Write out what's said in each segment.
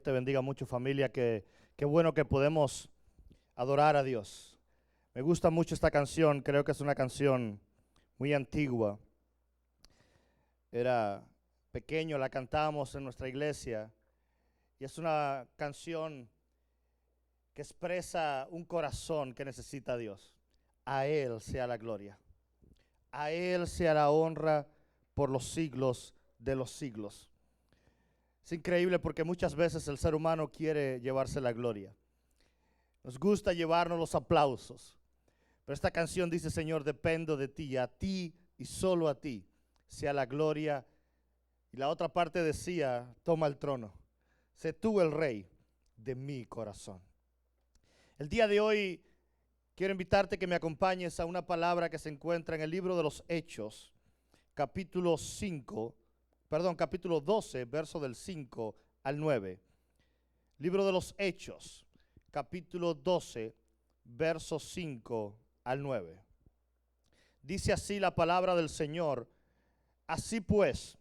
te bendiga mucho, familia. Qué bueno que podemos adorar a Dios. Me gusta mucho esta canción. Creo que es una canción muy antigua. Era pequeño, la cantábamos en nuestra iglesia. Y es una canción que expresa un corazón que necesita a Dios. A Él sea la gloria. A Él sea la honra por los siglos de los siglos. Es increíble porque muchas veces el ser humano quiere llevarse la gloria. Nos gusta llevarnos los aplausos. Pero esta canción dice: Señor, dependo de ti, a ti y solo a ti sea la gloria. Y la otra parte decía: toma el trono, sé tú el rey de mi corazón. El día de hoy quiero invitarte que me acompañes a una palabra que se encuentra en el libro de los Hechos, capítulo 12, verso del 5 al 9. Libro de los Hechos, capítulo 12, verso 5 al 9. Dice así la palabra del Señor: así pues,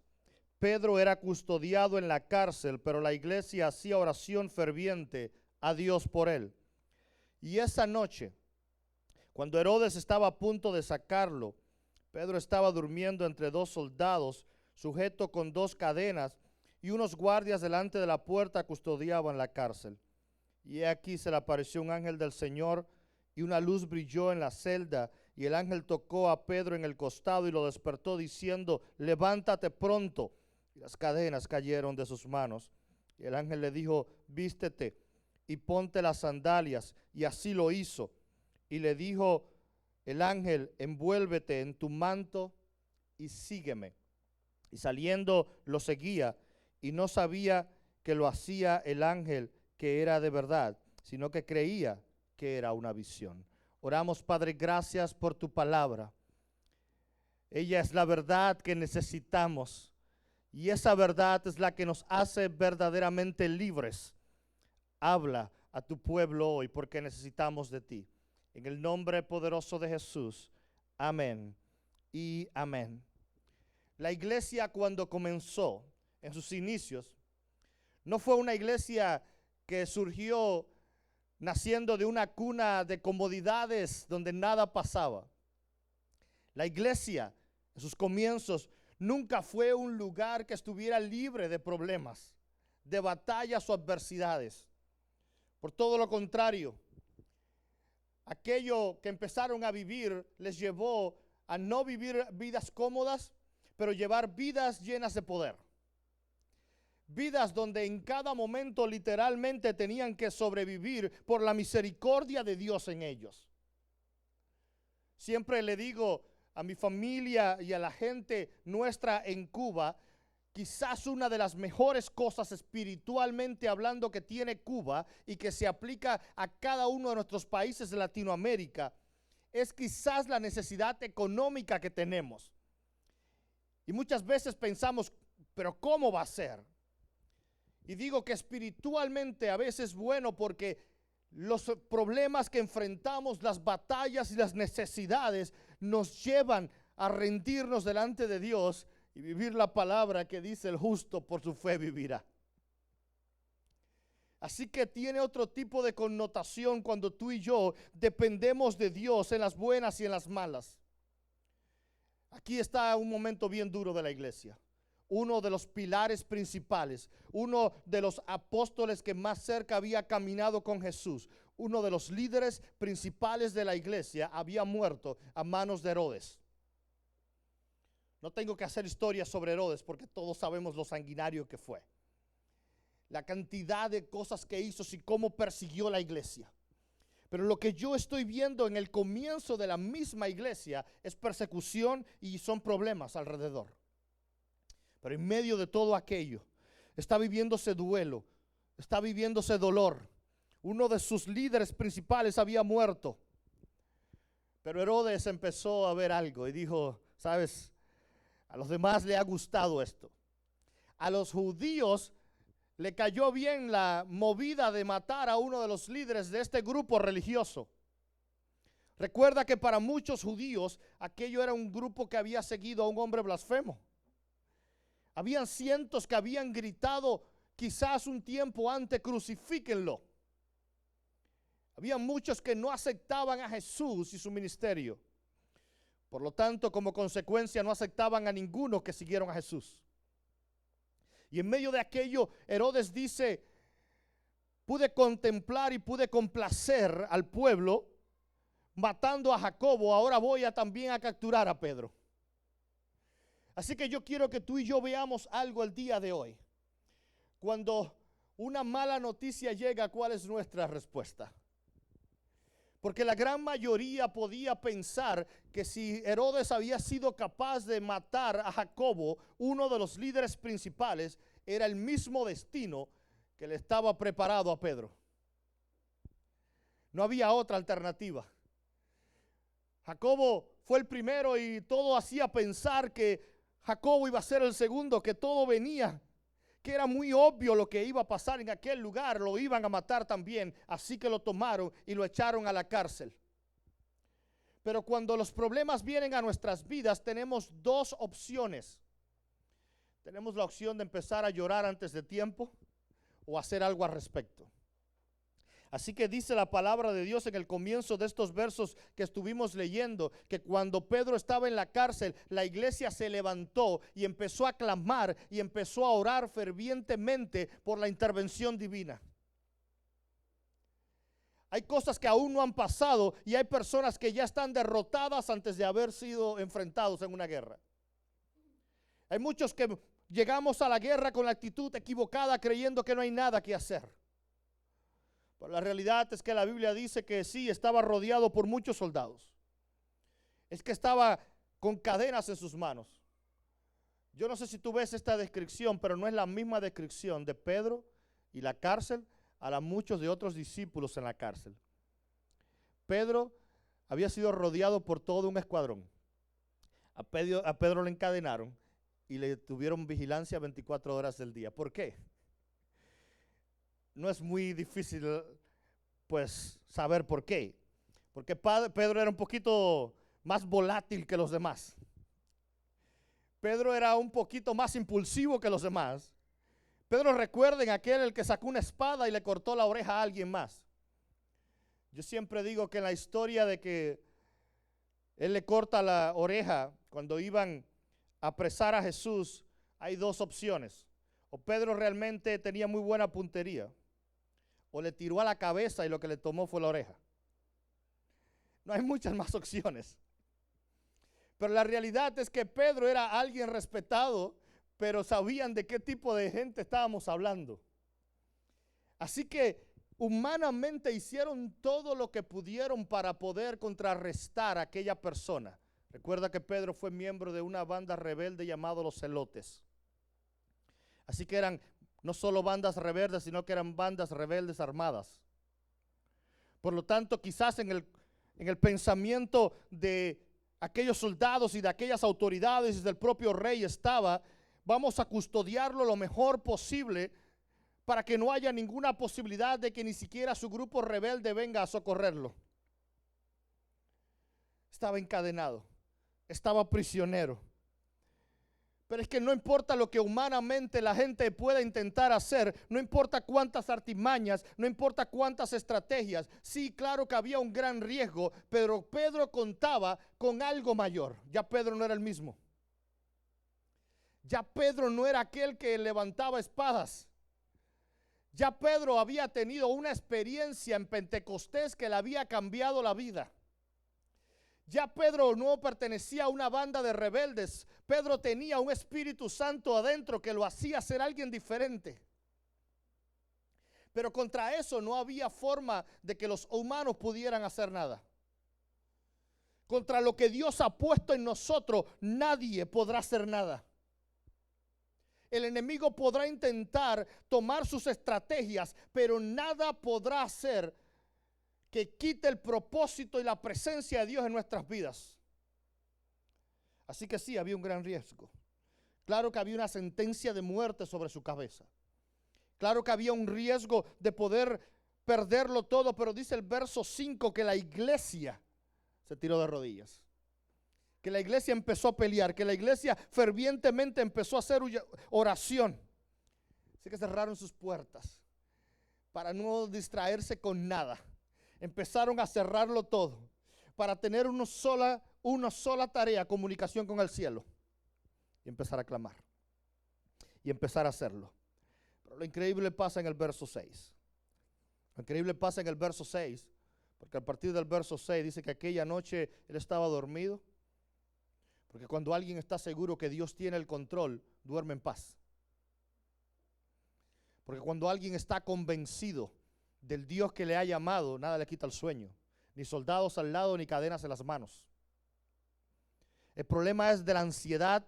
Pedro era custodiado en la cárcel, pero la iglesia hacía oración ferviente a Dios por él. Y esa noche, cuando Herodes estaba a punto de sacarlo, Pedro estaba durmiendo entre dos soldados, sujeto con dos cadenas, y unos guardias delante de la puerta custodiaban la cárcel. Y aquí se le apareció un ángel del Señor, y una luz brilló en la celda, y el ángel tocó a Pedro en el costado y lo despertó diciendo: levántate pronto. Y las cadenas cayeron de sus manos. Y el ángel le dijo: vístete y ponte las sandalias. Y así lo hizo. Y le dijo el ángel: envuélvete en tu manto y sígueme. Y saliendo lo seguía, y no sabía que lo hacía el ángel, que era de verdad, sino que creía que era una visión. Oramos. Padre, gracias por tu palabra. Ella es la verdad que necesitamos, y esa verdad es la que nos hace verdaderamente libres. Habla a tu pueblo hoy, porque necesitamos de ti. En el nombre poderoso de Jesús. Amén y amén. La iglesia, cuando comenzó en sus inicios, no fue una iglesia que surgió naciendo de una cuna de comodidades donde nada pasaba. La iglesia, en sus comienzos, nunca fue un lugar que estuviera libre de problemas, de batallas o adversidades. Por todo lo contrario, aquello que empezaron a vivir les llevó a no vivir vidas cómodas, pero llevar vidas llenas de poder. Vidas donde en cada momento literalmente tenían que sobrevivir por la misericordia de Dios en ellos. Siempre le digo a mi familia y a la gente nuestra en Cuba, quizás una de las mejores cosas espiritualmente hablando que tiene Cuba y que se aplica a cada uno de nuestros países de Latinoamérica, es quizás la necesidad económica que tenemos. Y muchas veces pensamos, pero ¿cómo va a ser? Y digo que espiritualmente a veces es bueno, porque los problemas que enfrentamos, las batallas y las necesidades nos llevan a rendirnos delante de Dios y vivir la palabra que dice: el justo por su fe vivirá. Así que tiene otro tipo de connotación cuando tú y yo dependemos de Dios en las buenas y en las malas. Aquí está un momento bien duro de la iglesia. Uno de los pilares principales, uno de los apóstoles que más cerca había caminado con Jesús, uno de los líderes principales de la iglesia, había muerto a manos de Herodes. No tengo que hacer historia sobre Herodes, porque todos sabemos lo sanguinario que fue. La cantidad de cosas que hizo y cómo persiguió la iglesia. Pero lo que yo estoy viendo en el comienzo de la misma iglesia es persecución y son problemas alrededor. Pero en medio de todo aquello está viviéndose duelo, está viviéndose dolor. Uno de sus líderes principales había muerto. Pero Herodes empezó a ver algo y dijo: ¿sabes? A los demás le ha gustado esto. A los judíos le cayó bien la movida de matar a uno de los líderes de este grupo religioso. Recuerda que para muchos judíos aquello era un grupo que había seguido a un hombre blasfemo. Habían cientos que habían gritado: quizás un tiempo antes, crucifíquenlo. Había muchos que no aceptaban a Jesús y su ministerio. Por lo tanto, como consecuencia, no aceptaban a ninguno que siguieron a Jesús. Y en medio de aquello, Herodes dice, pude contemplar y pude complacer al pueblo matando a Jacobo, ahora voy también a capturar a Pedro. Así que yo quiero que tú y yo veamos algo el día de hoy. Cuando una mala noticia llega, ¿cuál es nuestra respuesta? Porque la gran mayoría podía pensar que si Herodes había sido capaz de matar a Jacobo, uno de los líderes principales, era el mismo destino que le estaba preparado a Pedro. No había otra alternativa. Jacobo fue el primero y todo hacía pensar que Jacobo iba a ser el segundo, que todo venía, que era muy obvio lo que iba a pasar en aquel lugar, lo iban a matar también, así que lo tomaron y lo echaron a la cárcel. Pero cuando los problemas vienen a nuestras vidas, tenemos dos opciones. Tenemos la opción de empezar a llorar antes de tiempo o hacer algo al respecto. Así que dice la palabra de Dios en el comienzo de estos versos que estuvimos leyendo, que cuando Pedro estaba en la cárcel, la iglesia se levantó y empezó a clamar y empezó a orar fervientemente por la intervención divina. Hay cosas que aún no han pasado y hay personas que ya están derrotadas antes de haber sido enfrentados en una guerra. Hay muchos que llegamos a la guerra con la actitud equivocada, creyendo que no hay nada que hacer. Pero la realidad es que la Biblia dice que sí, estaba rodeado por muchos soldados. Es que estaba con cadenas en sus manos. Yo no sé si tú ves esta descripción, pero no es la misma descripción de Pedro y la cárcel a la muchos de otros discípulos en la cárcel. Pedro había sido rodeado por todo un escuadrón. A Pedro le encadenaron y le tuvieron vigilancia 24 horas del día. ¿Por qué? No es muy difícil pues saber por qué. Porque Pedro era un poquito más volátil que los demás. Pedro era un poquito más impulsivo que los demás. Pedro, recuerden, aquel el que sacó una espada y le cortó la oreja a alguien más. Yo siempre digo que en la historia de que él le corta la oreja cuando iban a apresar a Jesús, hay dos opciones. O Pedro realmente tenía muy buena puntería, o le tiró a la cabeza y lo que le tomó fue la oreja. No hay muchas más opciones. Pero la realidad es que Pedro era alguien respetado, pero sabían de qué tipo de gente estábamos hablando. Así que humanamente hicieron todo lo que pudieron para poder contrarrestar a aquella persona. Recuerda que Pedro fue miembro de una banda rebelde llamada los Zelotes. Así que eran no solo bandas rebeldes, sino que eran bandas rebeldes armadas. Por lo tanto, quizás en el pensamiento de aquellos soldados y de aquellas autoridades y del propio rey estaba, vamos a custodiarlo lo mejor posible para que no haya ninguna posibilidad de que ni siquiera su grupo rebelde venga a socorrerlo. Estaba encadenado, estaba prisionero. Pero es que no importa lo que humanamente la gente pueda intentar hacer, no importa cuántas artimañas, no importa cuántas estrategias. Sí, claro que había un gran riesgo, pero Pedro contaba con algo mayor. Ya Pedro no era el mismo. Ya Pedro no era aquel que levantaba espadas. Ya Pedro había tenido una experiencia en Pentecostés que le había cambiado la vida. Ya Pedro no pertenecía a una banda de rebeldes. Pedro tenía un Espíritu Santo adentro que lo hacía ser alguien diferente. Pero contra eso no había forma de que los humanos pudieran hacer nada. Contra lo que Dios ha puesto en nosotros, nadie podrá hacer nada. El enemigo podrá intentar tomar sus estrategias, pero nada podrá hacer que quite el propósito y la presencia de Dios en nuestras vidas. Así que sí, había un gran riesgo. Claro que había una sentencia de muerte sobre su cabeza. Claro que había un riesgo de poder perderlo todo, pero dice el verso 5 que la iglesia se tiró de rodillas. Que la iglesia empezó a pelear, que la iglesia fervientemente empezó a hacer oración. Así que cerraron sus puertas para no distraerse con nada. Empezaron a cerrarlo todo para tener una sola tarea, comunicación con el cielo. Y empezar a clamar. Y empezar a hacerlo. Pero lo increíble pasa en el verso 6. Lo increíble pasa en el verso 6. Porque a partir del verso 6 dice que aquella noche él estaba dormido. Porque cuando alguien está seguro que Dios tiene el control, duerme en paz. Porque cuando alguien está convencido del Dios que le ha llamado, nada le quita el sueño. Ni soldados al lado, ni cadenas en las manos. El problema es de la ansiedad,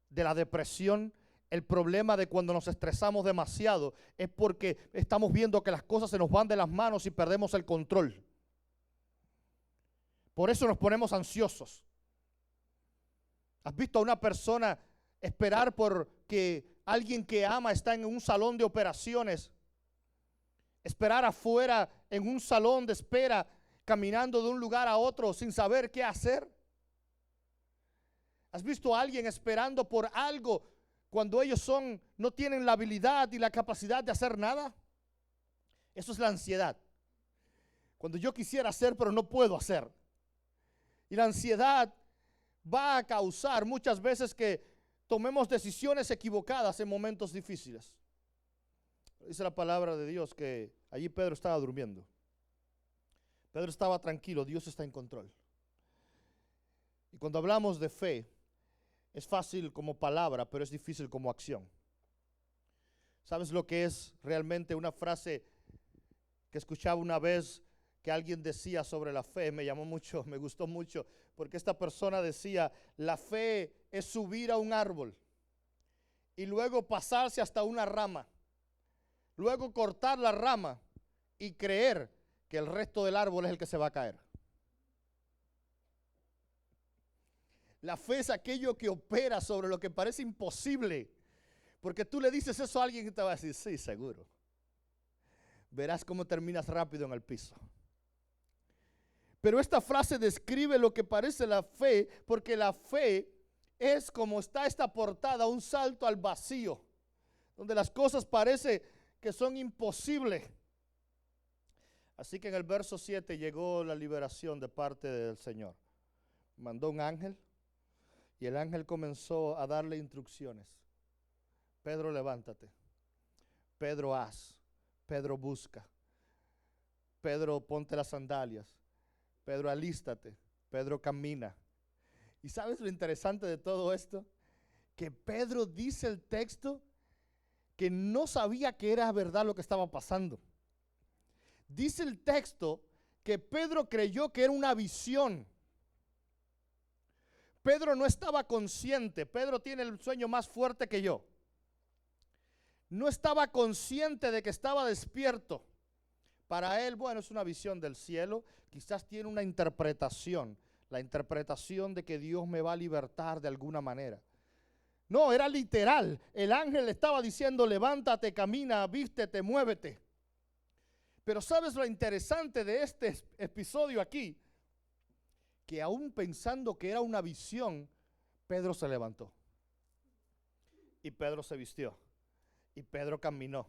de la depresión. El problema de cuando nos estresamos demasiado es porque estamos viendo que las cosas se nos van de las manos y perdemos el control. Por eso nos ponemos ansiosos. ¿Has visto a una persona esperar por que alguien que ama está en un salón de operaciones? Esperar afuera en un salón de espera, caminando de un lugar a otro sin saber qué hacer. ¿Has visto a alguien esperando por algo cuando ellos no tienen la habilidad y la capacidad de hacer nada? Eso es la ansiedad. Cuando yo quisiera hacer pero no puedo hacer. Y la ansiedad va a causar muchas veces que tomemos decisiones equivocadas en momentos difíciles. Dice la palabra de Dios que allí Pedro estaba durmiendo. Pedro estaba tranquilo, Dios está en control. Y cuando hablamos de fe, es fácil como palabra, pero es difícil como acción. ¿Sabes lo que es realmente una frase que escuchaba una vez que alguien decía sobre la fe? Me llamó mucho, me gustó mucho, porque esta persona decía, la fe es subir a un árbol y luego pasarse hasta una rama, luego cortar la rama y creer que el resto del árbol es el que se va a caer. La fe es aquello que opera sobre lo que parece imposible, porque tú le dices eso a alguien y te va a decir, sí, seguro. Verás cómo terminas rápido en el piso. Pero esta frase describe lo que parece la fe, porque la fe es como está esta portada, un salto al vacío, donde las cosas parece que son imposibles. Así que en el verso 7 llegó la liberación de parte del Señor. Mandó un ángel y el ángel comenzó a darle instrucciones. Pedro, levántate. Pedro, haz. Pedro, busca. Pedro, ponte las sandalias. Pedro, alístate. Pedro, camina. ¿Y sabes lo interesante de todo esto? Que Pedro dice el texto que no sabía que era verdad lo que estaba pasando. Dice el texto que Pedro creyó que era una visión. Pedro no estaba consciente. Pedro tiene el sueño más fuerte que yo. No estaba consciente de que estaba despierto. Para él, bueno, es una visión del cielo. Quizás tiene una interpretación. La interpretación de que Dios me va a libertar de alguna manera. No, era literal. El ángel le estaba diciendo, levántate, camina, vístete, muévete. Pero ¿sabes lo interesante de este episodio aquí? Que aún pensando que era una visión, Pedro se levantó. Y Pedro se vistió. Y Pedro caminó.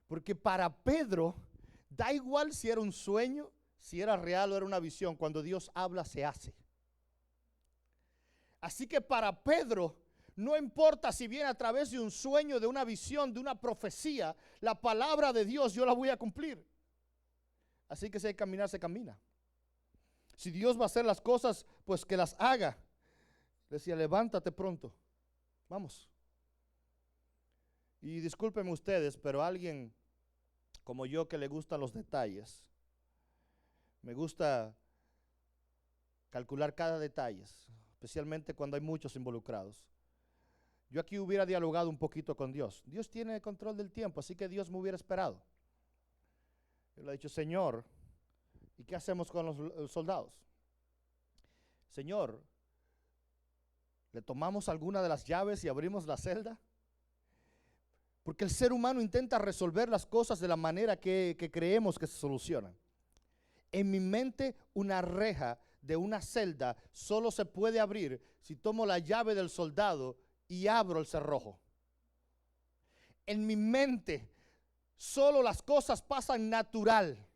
Porque para Pedro, da igual si era un sueño, si era real o era una visión. Cuando Dios habla, se hace. Así que para Pedro, no importa si viene a través de un sueño, de una visión, de una profecía, la palabra de Dios yo la voy a cumplir. Así que si hay que caminar, se camina. Si Dios va a hacer las cosas, pues que las haga. Decía, levántate pronto. Vamos. Y discúlpenme ustedes, pero alguien como yo que le gustan los detalles, me gusta calcular cada detalle, especialmente cuando hay muchos involucrados. Yo aquí hubiera dialogado un poquito con Dios. Dios tiene el control del tiempo, así que Dios me hubiera esperado. Yo le he dicho, Señor, ¿y qué hacemos con los soldados? Señor, ¿le tomamos alguna de las llaves y abrimos la celda? Porque el ser humano intenta resolver las cosas de la manera que creemos que se solucionan. En mi mente, una reja de una celda solo se puede abrir si tomo la llave del soldado y abro el cerrojo. en mi mente, solo las cosas pasan natural.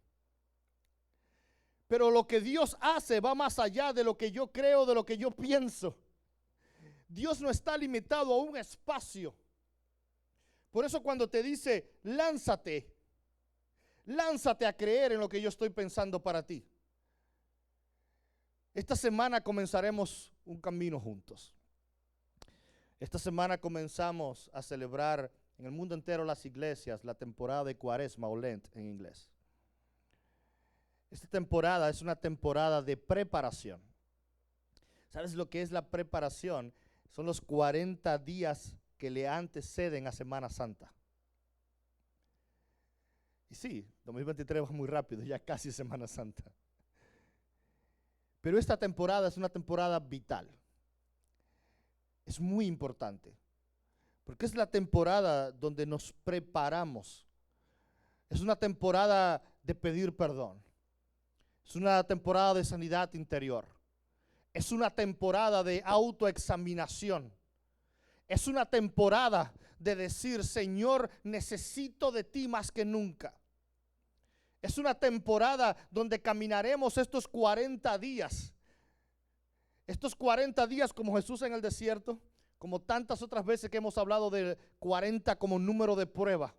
Pero lo que Dios hace va más allá de lo que yo creo, de lo que yo pienso. Dios no está limitado a un espacio. Por eso cuando te dice, lánzate a creer en lo que yo estoy pensando para ti. Esta semana comenzaremos un camino juntos. Esta semana comenzamos a celebrar en el mundo entero las iglesias la temporada de Cuaresma o Lent en inglés. Esta temporada es una temporada de preparación. ¿Sabes lo que es la preparación? Son los 40 días que le anteceden a Semana Santa. Y sí, 2023 va muy rápido, ya casi Semana Santa. Pero esta temporada es una temporada vital. Es muy importante. Porque es la temporada donde nos preparamos. Es una temporada de pedir perdón. Es una temporada de sanidad interior. Es una temporada de autoexaminación. Es una temporada de decir, Señor, necesito de ti más que nunca. Es una temporada donde caminaremos estos 40 días. Estos 40 días como Jesús en el desierto, como tantas otras veces que hemos hablado de 40 como número de prueba.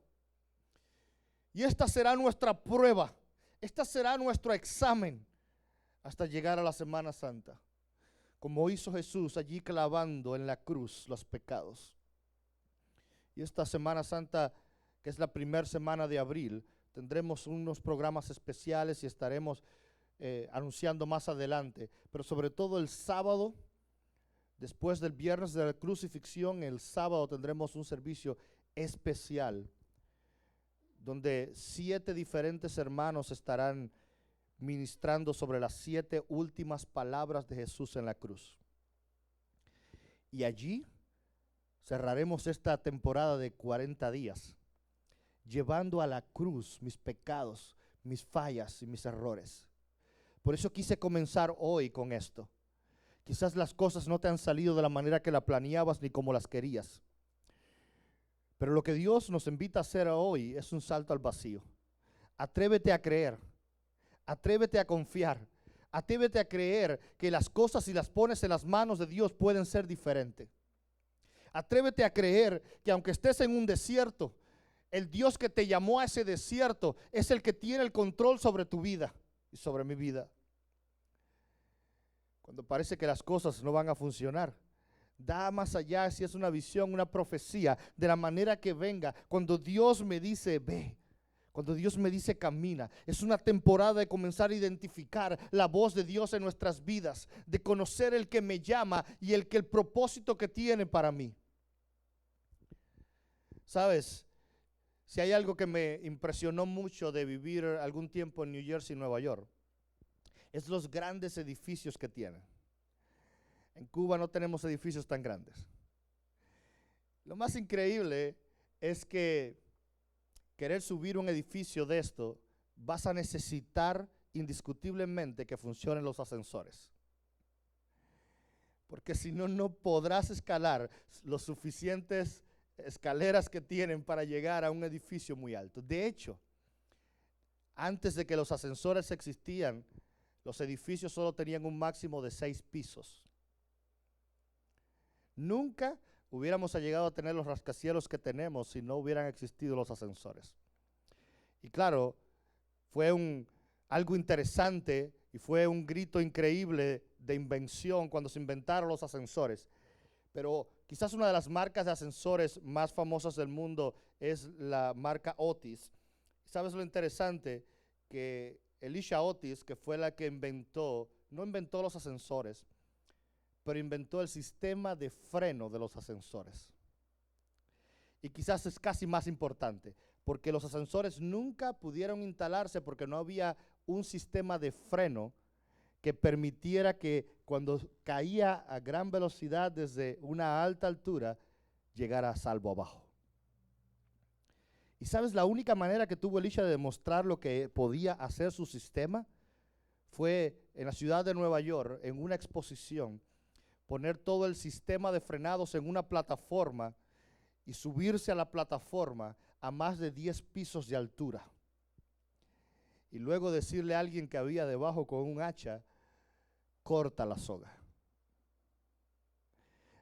Y esta será nuestra prueba. Esta será nuestro examen hasta llegar a la Semana Santa. Como hizo Jesús allí clavando en la cruz los pecados. Y esta Semana Santa, que es la primera semana de abril, tendremos unos programas especiales y estaremos anunciando más adelante. Pero sobre todo el sábado, después del viernes de la crucifixión, el sábado tendremos un servicio especial donde 7 diferentes hermanos estarán ministrando sobre las 7 últimas palabras de Jesús en la cruz. Y allí cerraremos esta temporada de 40 días, llevando a la cruz mis pecados, mis fallas y mis errores. Por eso quise comenzar hoy con esto. Quizás las cosas no te han salido de la manera que la planeabas ni como las querías. Pero lo que Dios nos invita a hacer hoy es un salto al vacío. Atrévete a creer. Atrévete a confiar, atrévete a creer que las cosas, si las pones en las manos de Dios, pueden ser diferentes. Atrévete a creer que aunque estés en un desierto, el Dios que te llamó a ese desierto es el que tiene el control sobre tu vida y sobre mi vida. Cuando parece que las cosas no van a funcionar, da más allá si es una visión, una profecía, de la manera que venga. Cuando Dios me dice, ve. Cuando Dios me dice camina, es una temporada de comenzar a identificar la voz de Dios en nuestras vidas, de conocer el que me llama y el propósito que tiene para mí. ¿Sabes? Si hay algo que me impresionó mucho de vivir algún tiempo en New Jersey y Nueva York, es los grandes edificios que tienen. En Cuba no tenemos edificios tan grandes. Lo más increíble es que querer subir un edificio de esto, vas a necesitar indiscutiblemente que funcionen los ascensores. Porque si no, no podrás escalar los suficientes escaleras que tienen para llegar a un edificio muy alto. De hecho, antes de que los ascensores existían, los edificios solo tenían un máximo de 6 pisos. Nunca hubiéramos llegado a tener los rascacielos que tenemos si no hubieran existido los ascensores. Y claro, fue algo interesante y fue un grito increíble de invención cuando se inventaron los ascensores. Pero quizás una de las marcas de ascensores más famosas del mundo es la marca Otis. ¿Sabes lo interesante? Que Elisha Otis, que fue la que no inventó los ascensores, pero inventó el sistema de freno de los ascensores. Y quizás es casi más importante, porque los ascensores nunca pudieron instalarse porque no había un sistema de freno que permitiera que cuando caía a gran velocidad desde una alta altura, llegara a salvo abajo. Y sabes, la única manera que tuvo Elisha de demostrar lo que podía hacer su sistema fue en la ciudad de Nueva York, en una exposición, poner todo el sistema de frenados en una plataforma y subirse a la plataforma a más de 10 pisos de altura. Y luego decirle a alguien que había debajo con un hacha, corta la soga.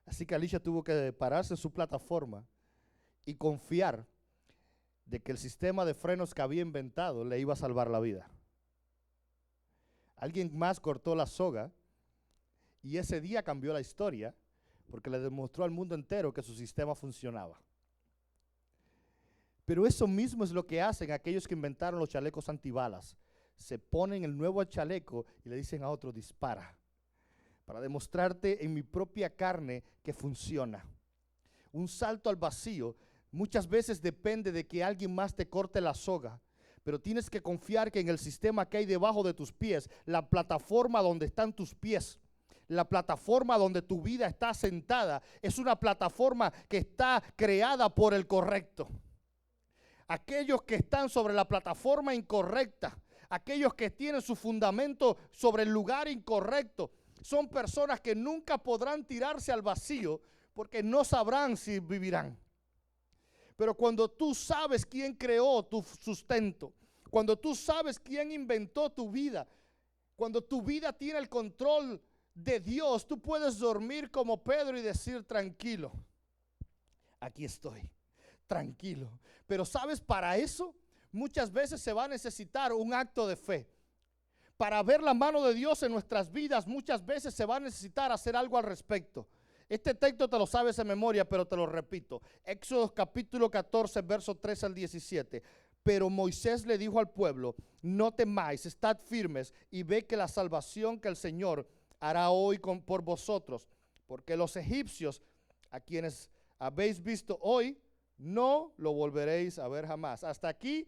Así que Elisha tuvo que pararse en su plataforma y confiar de que el sistema de frenos que había inventado le iba a salvar la vida. Alguien más cortó la soga y ese día cambió la historia porque le demostró al mundo entero que su sistema funcionaba. Pero eso mismo es lo que hacen aquellos que inventaron los chalecos antibalas. Se ponen el nuevo chaleco y le dicen a otro, dispara, para demostrarte en mi propia carne que funciona. Un salto al vacío muchas veces depende de que alguien más te corte la soga, pero tienes que confiar que en el sistema que hay debajo de tus pies, la plataforma donde están tus pies, la plataforma donde tu vida está sentada, es una plataforma que está creada por el correcto. Aquellos que están sobre la plataforma incorrecta, aquellos que tienen su fundamento sobre el lugar incorrecto, son personas que nunca podrán tirarse al vacío porque no sabrán si vivirán. Pero cuando tú sabes quién creó tu sustento, cuando tú sabes quién inventó tu vida, cuando tu vida tiene el control de Dios, tú puedes dormir como Pedro y decir, tranquilo, aquí estoy, tranquilo. Pero sabes, para eso muchas veces se va a necesitar un acto de fe. Para ver la mano de Dios en nuestras vidas, muchas veces se va a necesitar hacer algo al respecto. Este texto te lo sabes de memoria, pero te lo repito. Éxodo capítulo 14, verso 3 al 17. Pero Moisés le dijo al pueblo, no temáis, estad firmes y ve que la salvación que el Señor hará hoy por vosotros. Porque los egipcios, a quienes habéis visto hoy, no lo volveréis a ver jamás. Hasta aquí,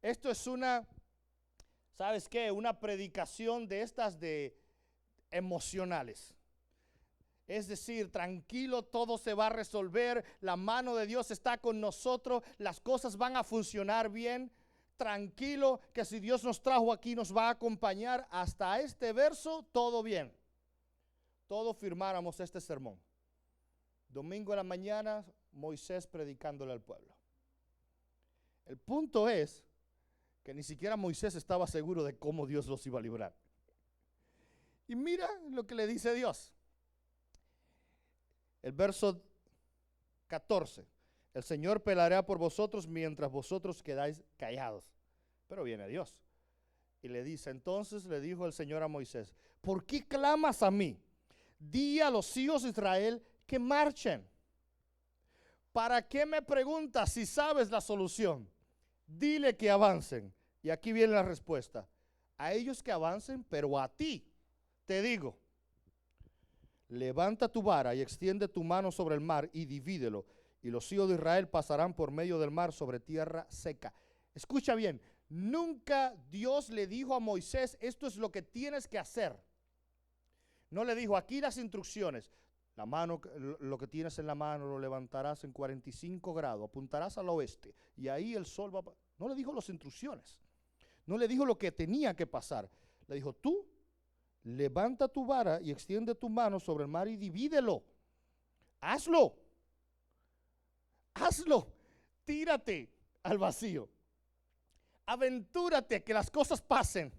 esto es una, ¿sabes qué? Una predicación de estas de emocionales. Es decir, tranquilo, todo se va a resolver, la mano de Dios está con nosotros, las cosas van a funcionar bien. Tranquilo, que si Dios nos trajo aquí nos va a acompañar. Hasta este verso, todo bien. Todos firmáramos este sermón. Domingo en la mañana, Moisés predicándole al pueblo. El punto es que ni siquiera Moisés estaba seguro de cómo Dios los iba a librar. Y mira lo que le dice Dios. El verso 14. El Señor peleará por vosotros mientras vosotros quedáis callados. Pero viene Dios. Y le dice, entonces le dijo el Señor a Moisés, ¿por qué clamas a mí? Di a los hijos de Israel que marchen. ¿Para qué me preguntas si sabes la solución? Dile que avancen. Y aquí viene la respuesta. A ellos que avancen, pero a ti te digo, levanta tu vara y extiende tu mano sobre el mar y divídelo. Y los hijos de Israel pasarán por medio del mar sobre tierra seca. Escucha bien, nunca Dios le dijo a Moisés, esto es lo que tienes que hacer. No le dijo, aquí las instrucciones. La mano, lo que tienes en la mano lo levantarás en 45 grados, apuntarás al oeste y ahí el sol va a... No le dijo las instrucciones, no le dijo lo que tenía que pasar. Le dijo, tú levanta tu vara y extiende tu mano sobre el mar y divídelo. Hazlo, hazlo, tírate al vacío, aventúrate, que las cosas pasen.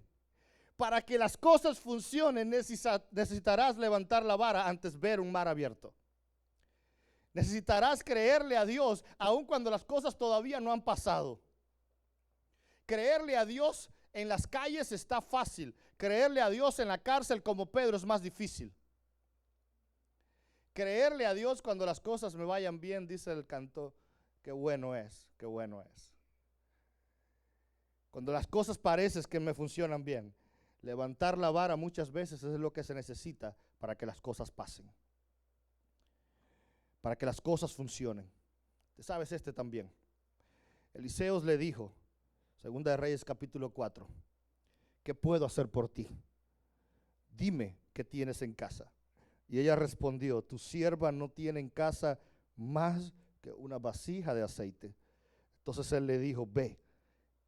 Para que las cosas funcionen necesitarás levantar la vara antes de ver un mar abierto. Necesitarás creerle a Dios aun cuando las cosas todavía no han pasado. Creerle a Dios en las calles está fácil. Creerle a Dios en la cárcel como Pedro es más difícil. Creerle a Dios cuando las cosas me vayan bien, dice el canto, qué bueno es, qué bueno es. Cuando las cosas parecen que me funcionan bien. Levantar la vara muchas veces es lo que se necesita para que las cosas pasen, para que las cosas funcionen. ¿Te sabes este también? Eliseo le dijo, Segunda de Reyes capítulo 4, ¿qué puedo hacer por ti? Dime qué tienes en casa. Y ella respondió, tu sierva no tiene en casa más que una vasija de aceite. Entonces él le dijo, ve,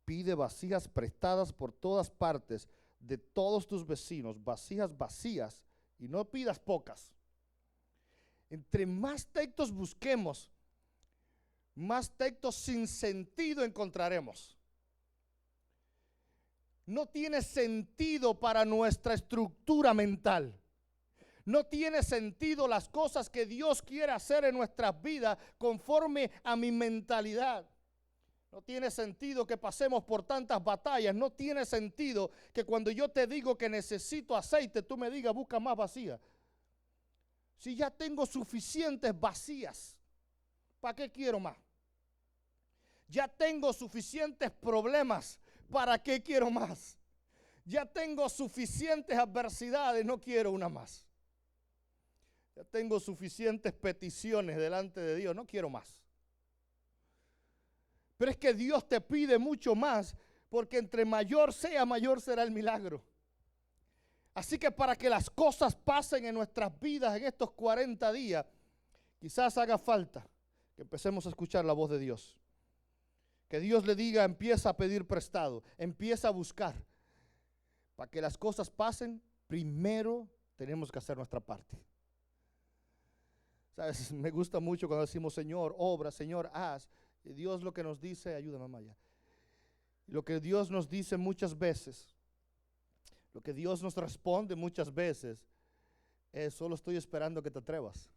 pide vasijas prestadas por todas partes de todos tus vecinos, vasijas vacías, y no pidas pocas. Entre más textos busquemos, más textos sin sentido encontraremos. No tiene sentido para nuestra estructura mental. No tiene sentido las cosas que Dios quiere hacer en nuestras vidas conforme a mi mentalidad. No tiene sentido que pasemos por tantas batallas. No tiene sentido que cuando yo te digo que necesito aceite, tú me digas busca más vacía. Si ya tengo suficientes vacías, ¿para qué quiero más? Ya tengo suficientes problemas, ¿para qué quiero más? Ya tengo suficientes adversidades, no quiero una más. Ya tengo suficientes peticiones delante de Dios, no quiero más. Pero es que Dios te pide mucho más, porque entre mayor sea, mayor será el milagro. Así que para que las cosas pasen en nuestras vidas en estos 40 días, quizás haga falta que empecemos a escuchar la voz de Dios. Que Dios le diga, empieza a pedir prestado, empieza a buscar. Para que las cosas pasen, primero tenemos que hacer nuestra parte. ¿Sabes? Me gusta mucho cuando decimos, Señor, obra, Señor, haz. Y Dios lo que nos dice, ayuda mamá ya. Lo que Dios nos dice muchas veces, lo que Dios nos responde muchas veces, es solo estoy esperando que te atrevas.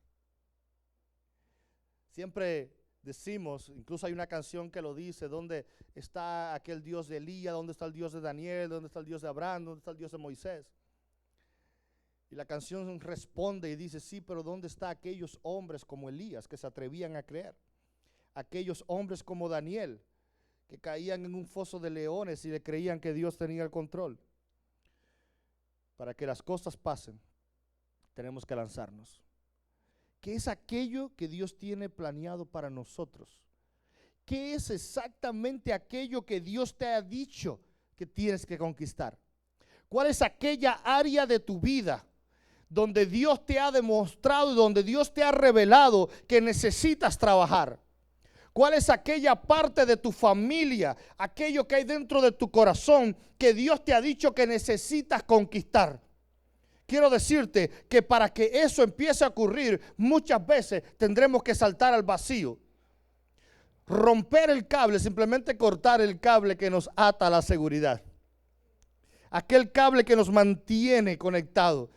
Siempre decimos, incluso hay una canción que lo dice, ¿dónde está aquel Dios de Elías? ¿Dónde está el Dios de Daniel? ¿Dónde está el Dios de Abraham? ¿Dónde está el Dios de Moisés? Y la canción responde y dice, sí, pero ¿dónde están aquellos hombres como Elías que se atrevían a creer? Aquellos hombres como Daniel que caían en un foso de leones y le creían que Dios tenía el control. Para que las cosas pasen, tenemos que lanzarnos. ¿Qué es aquello que Dios tiene planeado para nosotros? ¿Qué es exactamente aquello que Dios te ha dicho que tienes que conquistar? ¿Cuál es aquella área de tu vida donde Dios te ha demostrado y donde Dios te ha revelado que necesitas trabajar? ¿Cuál es aquella parte de tu familia, aquello que hay dentro de tu corazón que Dios te ha dicho que necesitas conquistar? Quiero decirte que para que eso empiece a ocurrir, muchas veces tendremos que saltar al vacío. Romper el cable, simplemente cortar el cable que nos ata a la seguridad. Aquel cable que nos mantiene conectados.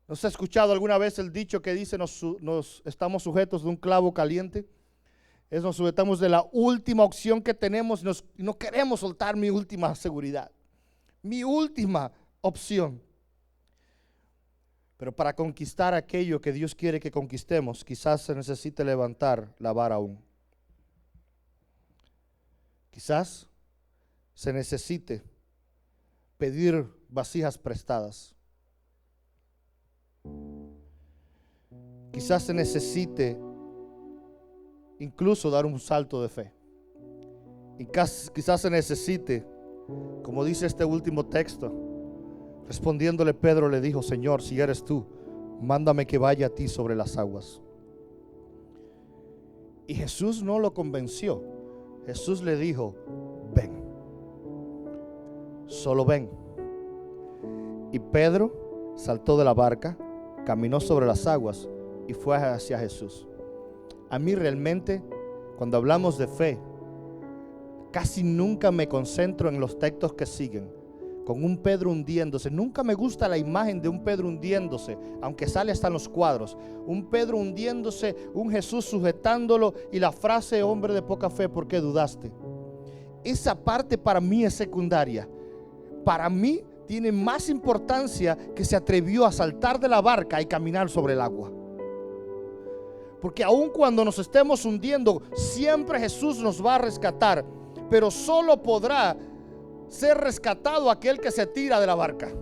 ¿Nos ha escuchado alguna vez el dicho que dice nos estamos sujetos de un clavo caliente? Nos sujetamos de la última opción que tenemos y no queremos soltar mi última seguridad, mi última opción. Pero para conquistar aquello que Dios quiere que conquistemos, quizás se necesite levantar la vara aún. Quizás se necesite pedir vasijas prestadas. Quizás se necesite incluso dar un salto de fe. Y quizás se necesite, como dice este último texto, respondiéndole Pedro le dijo, Señor, si eres tú, mándame que vaya a ti sobre las aguas. Y Jesús no lo convenció. Jesús le dijo, ven, solo ven. Y Pedro saltó de la barca, caminó sobre las aguas y fue hacia Jesús. A mí realmente, cuando hablamos de fe, casi nunca me concentro en los textos que siguen, con un Pedro hundiéndose. Nunca me gusta la imagen de un Pedro hundiéndose, aunque sale hasta en los cuadros. Un Pedro hundiéndose, un Jesús sujetándolo y la frase, hombre de poca fe, ¿por qué dudaste? Esa parte para mí es secundaria. Para mí tiene más importancia que se atrevió a saltar de la barca y caminar sobre el agua. Porque aun cuando nos estemos hundiendo, siempre Jesús nos va a rescatar. Pero solo podrá ser rescatado aquel que se tira de la barca,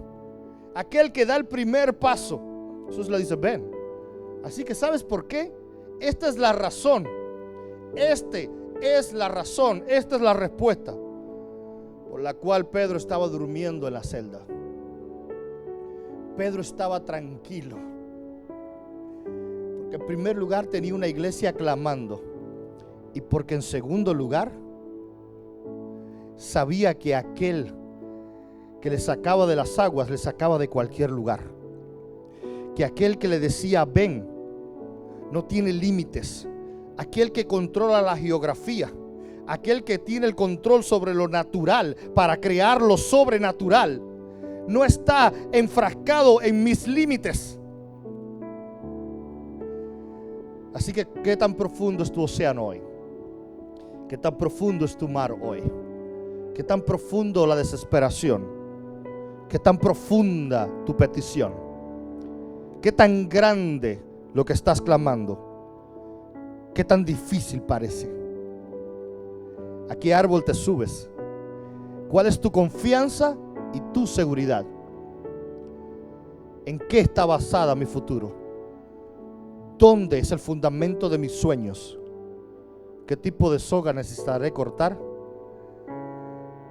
aquel que da el primer paso. Jesús le dice, ven. Así que ¿sabes por qué? Esta es la razón. Esta es la respuesta por la cual Pedro estaba durmiendo en la celda. Pedro estaba tranquilo, porque en primer lugar tenía una iglesia clamando, y porque en segundo lugar sabía que aquel que le sacaba de las aguas le sacaba de cualquier lugar, que aquel que le decía ven no tiene límites. aquel que controla la geografía, aquel que tiene el control sobre lo natural para crear lo sobrenatural, no está enfrascado en mis límites. Así que, ¿qué tan profundo es tu océano hoy? ¿Qué tan profundo es tu mar hoy? ¿Qué tan profundo la desesperación? ¿Qué tan profunda tu petición? ¿Qué tan grande lo que estás clamando? ¿Qué tan difícil parece? ¿A qué árbol te subes? ¿Cuál es tu confianza y tu seguridad? ¿En qué está basada mi futuro? ¿Dónde es el fundamento de mis sueños? ¿Qué tipo de soga necesitaré cortar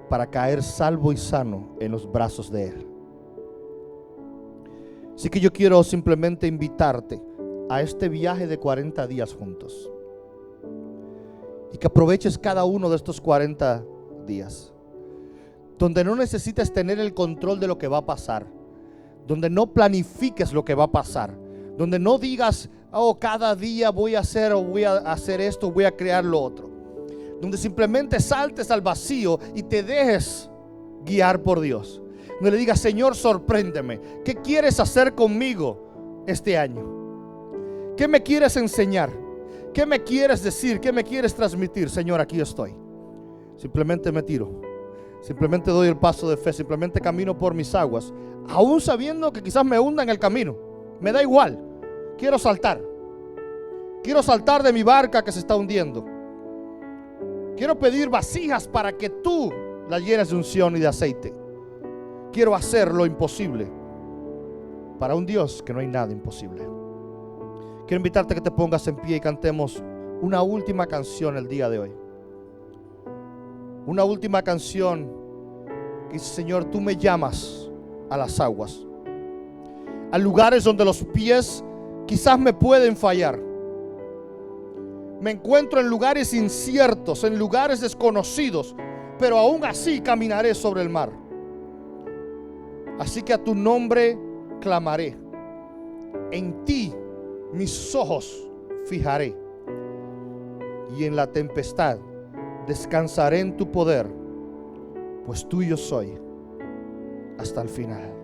para caer salvo y sano en los brazos de Él? Así que yo quiero simplemente invitarte a este viaje de 40 días juntos, y que aproveches cada uno de estos 40 días, donde no necesites tener el control de lo que va a pasar, donde no planifiques lo que va a pasar, donde no digas, oh, cada día voy a hacer o voy a hacer esto, voy a crear lo otro, donde simplemente saltes al vacío y te dejes guiar por Dios, donde le digas, Señor, sorpréndeme, ¿qué quieres hacer conmigo este año? ¿Qué me quieres enseñar? ¿Qué me quieres decir? ¿Qué me quieres transmitir? Señor, aquí estoy. Simplemente me tiro, simplemente doy el paso de fe, simplemente camino por mis aguas, aún sabiendo que quizás me hunda en el camino. Me da igual, quiero saltar de mi barca que se está hundiendo. Quiero pedir vasijas para que tú la llenes de unción y de aceite. Quiero hacer lo imposible para un Dios que no hay nada imposible. Quiero invitarte a que te pongas en pie y cantemos una última canción el día de hoy. Una última canción que dice, Señor, tú me llamas a las aguas, a lugares donde los pies quizás me pueden fallar. Me encuentro en lugares inciertos, en lugares desconocidos, pero aún así caminaré sobre el mar. Así que a tu nombre clamaré, en ti mis ojos fijaré, y en la tempestad descansaré en tu poder, pues tuyo soy hasta el final.